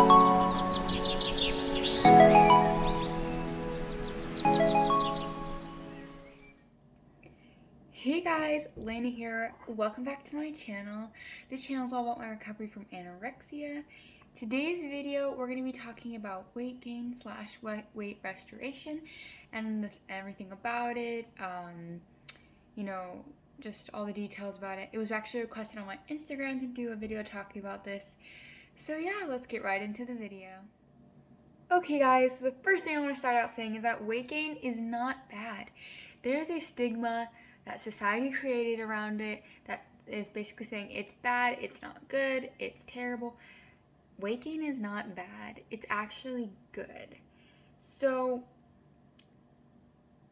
Hey guys, Layna here. Welcome back to my channel. This channel is all about my recovery from anorexia. Today's video, we're going to be talking about weight gain / weight restoration and everything about it. Just all the details about it. It was actually requested on my Instagram to do a video talking about this. So yeah, let's get right into the video. Okay guys, the first thing I want to start out saying is that weight gain is not bad. There's a stigma that society created around it that is basically saying it's bad, it's not good, it's terrible. Weight gain is not bad. It's actually good. So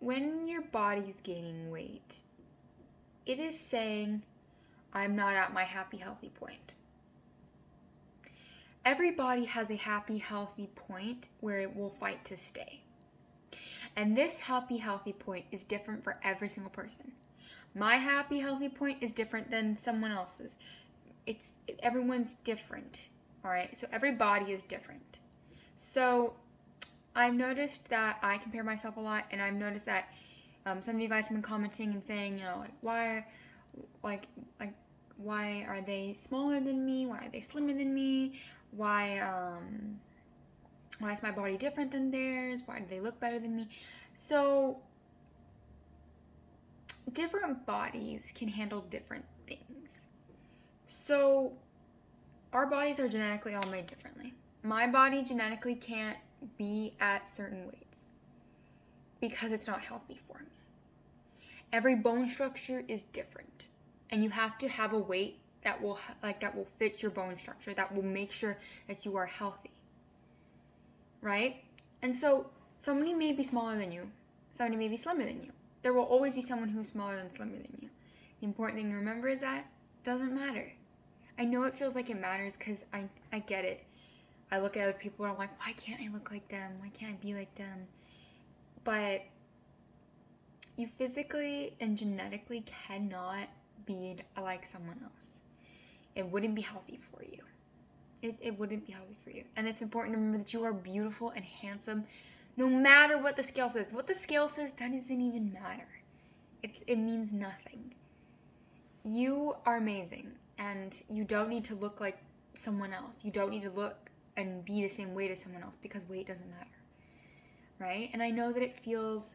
when your body's gaining weight, it is saying, I'm not at my happy, healthy point. Every body has a happy, healthy point where it will fight to stay. And this happy, healthy point is different for every single person. My happy, healthy point is different than someone else's. Everyone's different, all right? So every body is different. So I've noticed that I compare myself a lot, and I've noticed that some of you guys have been commenting and saying, why are they smaller than me? Why are they slimmer than me? Why is my body different than theirs? Why do they look better than me? So different bodies can handle different things. So our bodies are genetically all made differently. My body genetically can't be at certain weights because it's not healthy for me. Every bone structure is different, and you have to have a weight that will fit your bone structure, that will make sure that you are healthy, right? And so somebody may be smaller than you, somebody may be slimmer than you. There will always be someone who's smaller and slimmer than you. The important thing to remember is that it doesn't matter. I know it feels like it matters because I get it. I look at other people and I'm like, why can't I look like them? Why can't I be like them? But you physically and genetically cannot be like someone else. It wouldn't be healthy for you. It wouldn't be healthy for you. And it's important to remember that you are beautiful and handsome no matter what the scale says. What the scale says, that doesn't even matter. It means nothing. You are amazing, and you don't need to look like someone else. You don't need to look and be the same weight as someone else because weight doesn't matter, right? And I know that it feels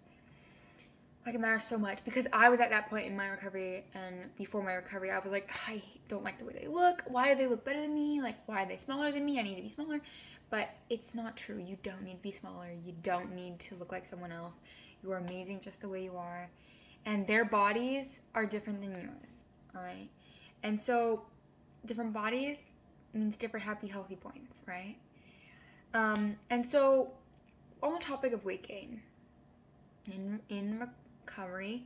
like it matters so much because I was at that point in my recovery, and before my recovery, I was like, I don't like the way they look. Why do they look better than me? Like, why are they smaller than me? I need to be smaller. But it's not true. You don't need to be smaller. You don't need to look like someone else. You are amazing just the way you are. And their bodies are different than yours, all right? And so different bodies means different happy, healthy points, right? And so on the topic of weight gain, in recovery,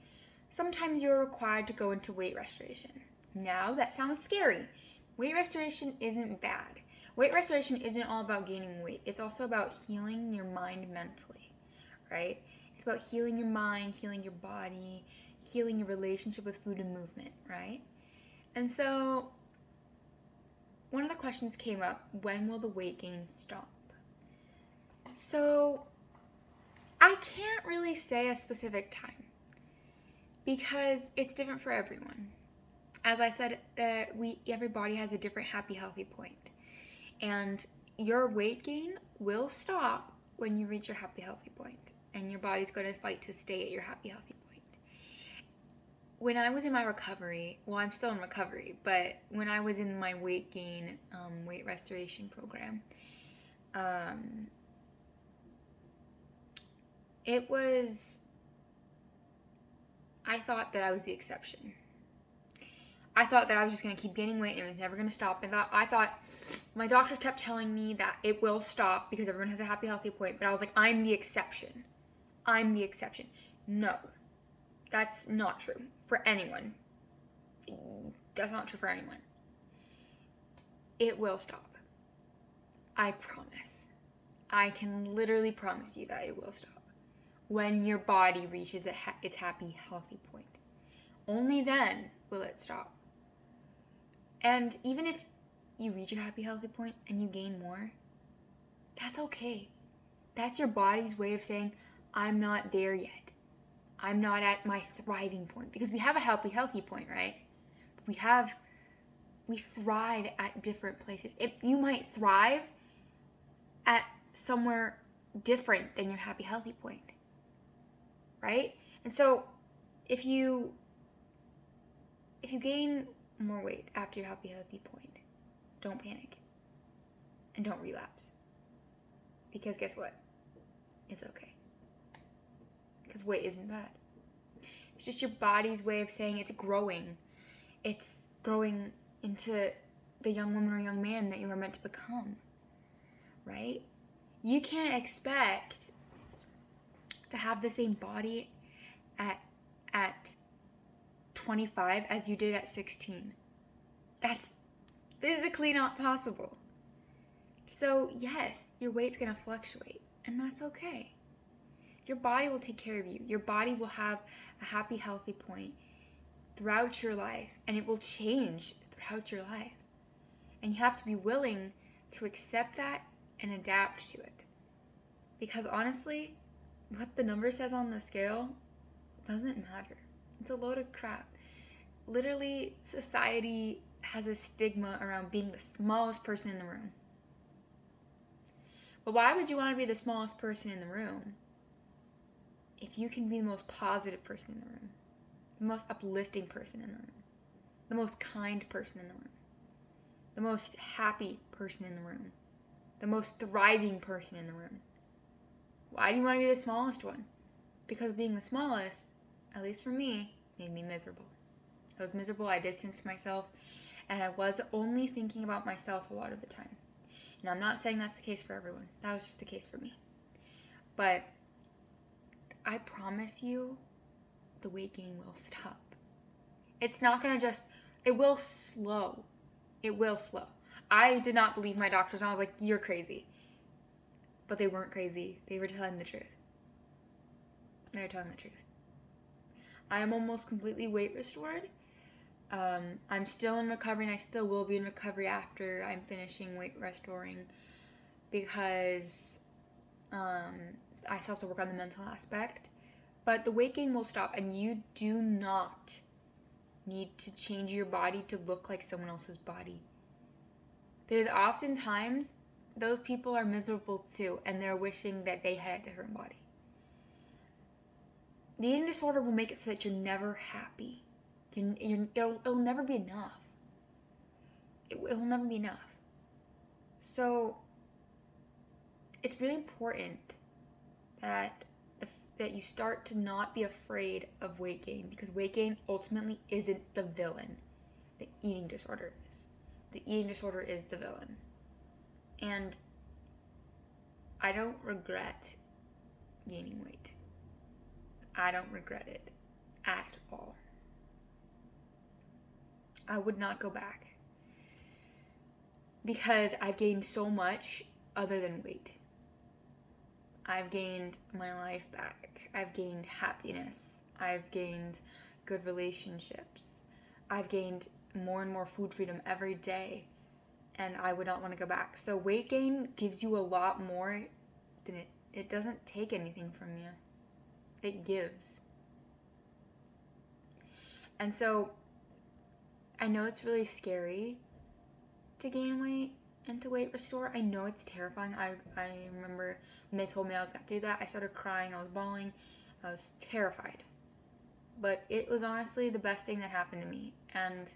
sometimes you're required to go into weight restoration. Now, that sounds scary. Weight restoration isn't bad. Weight restoration isn't all about gaining weight. It's also about healing your mind mentally, right? It's about healing your mind, healing your body, healing your relationship with food and movement, right? And so one of the questions came up, when will the weight gain stop? So I can't really say a specific time because it's different for everyone. As I said, every body has a different happy, healthy point. And your weight gain will stop when you reach your happy, healthy point. And your body's going to fight to stay at your happy, healthy point. When I was in my recovery, well, I'm still in recovery, but when I was in my weight gain, weight restoration program, I thought that I was the exception. I thought that I was just going to keep gaining weight and it was never going to stop. And I thought, my doctor kept telling me that it will stop because everyone has a happy, healthy point. But I was like, I'm the exception. I'm the exception. No, that's not true for anyone. That's not true for anyone. It will stop. I promise. I can literally promise you that it will stop when your body reaches its happy, healthy point. Only then will it stop. And even if you reach your happy, healthy point and you gain more, That's okay. That's your body's way of saying, I'm not there yet. I'm not at my thriving point. Because we have a healthy point, right? We thrive at different places. You might thrive at somewhere different than your healthy point, right? And so if you gain more weight after your healthy point, don't panic and don't relapse. Because guess what? It's okay. Because weight isn't bad. It's just your body's way of saying it's growing. It's growing into the young woman or young man that you are meant to become, right? You can't expect to have the same body at 25 as you did at 16. That's physically not possible. So yes, your weight's gonna fluctuate, and that's okay. Your body will take care of you. Your body will have a healthy point throughout your life, and it will change throughout your life. And you have to be willing to accept that and adapt to it. Because honestly, what the number says on the scale doesn't matter. It's a load of crap. Literally, society has a stigma around being the smallest person in the room. But why would you want to be the smallest person in the room if you can be the most positive person in the room, the most uplifting person in the room, the most kind person in the room, the most happy person in the room, the most thriving person in the room? Why do you want to be the smallest one? Because being the smallest, at least for me, made me miserable. I was miserable, I distanced myself, and I was only thinking about myself a lot of the time. And I'm not saying that's the case for everyone. That was just the case for me. But I promise you, the weight gain will stop. It's not gonna just, it will slow. It will slow. I did not believe my doctors. I was like, you're crazy. But they weren't crazy. They were telling the truth. They were telling the truth. I am almost completely weight restored. I'm still in recovery, and I still will be in recovery after I'm finishing weight restoring, because I still have to work on the mental aspect. But the weight gain will stop, and you do not need to change your body to look like someone else's body. Because oftentimes, those people are miserable too, and they're wishing that they had a different body. The eating disorder will make it so that you're never happy. It'll never be enough. It will never be enough. So it's really important that you start to not be afraid of weight gain, because weight gain ultimately isn't the villain. The eating disorder is. The eating disorder is the villain. And I don't regret gaining weight. I don't regret it at all. I would not go back, because I've gained so much other than weight. I've gained my life back. I've gained happiness. I've gained good relationships. I've gained more and more food freedom every day, and I would not want to go back. So weight gain gives you a lot more than it doesn't take anything from you. It gives. And so I know it's really scary to gain weight and to weight restore. I know it's terrifying. I remember when they told me I was going to do that, I started crying, I was bawling, I was terrified. But it was honestly the best thing that happened to me. And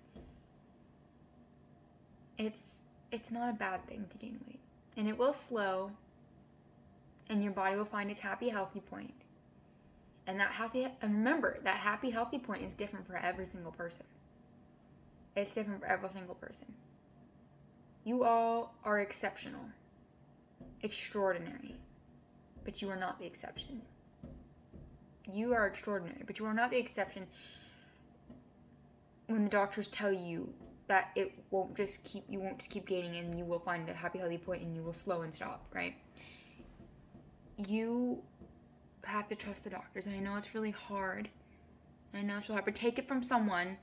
it's not a bad thing to gain weight. And it will slow, and your body will find its happy, healthy point. And remember, that happy, healthy point is different for every single person. It's different for every single person. You all are exceptional, extraordinary, but you are not the exception. You are extraordinary, but you are not the exception when the doctors tell you that you won't just keep gaining, and you will find a happy, healthy point, and you will slow and stop, right? You have to trust the doctors, and I know it's really hard. But take it from someone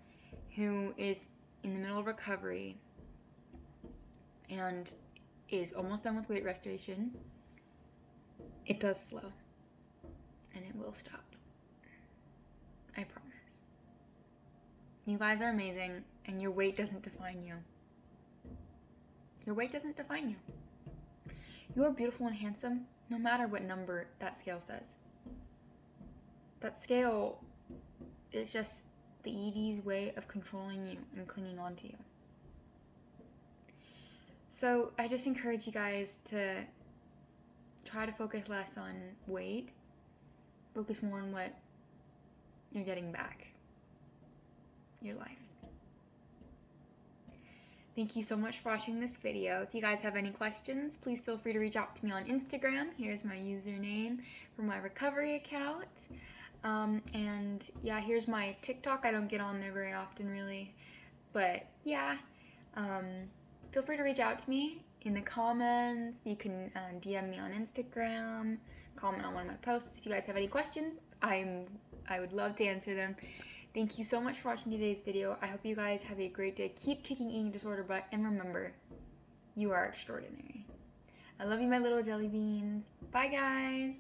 who is in the middle of recovery and is almost done with weight restoration, it does slow. And it will stop. I promise. You guys are amazing, and your weight doesn't define you. Your weight doesn't define you. You are beautiful and handsome, no matter what number that scale says. That scale is just the ED's way of controlling you and clinging on to you. So I just encourage you guys to try to focus less on weight, focus more on what you're getting back, your life. Thank you so much for watching this video. If you guys have any questions, please feel free to reach out to me on Instagram. Here's my username for my recovery account. And yeah, here's my TikTok. I don't get on there very often really, but yeah, feel free to reach out to me in the comments. You can DM me on Instagram, comment on one of my posts. If you guys have any questions, I would love to answer them. Thank you so much for watching today's video. I hope you guys have a great day. Keep kicking eating disorder butt, and remember, you are extraordinary. I love you, my little jelly beans. Bye, guys.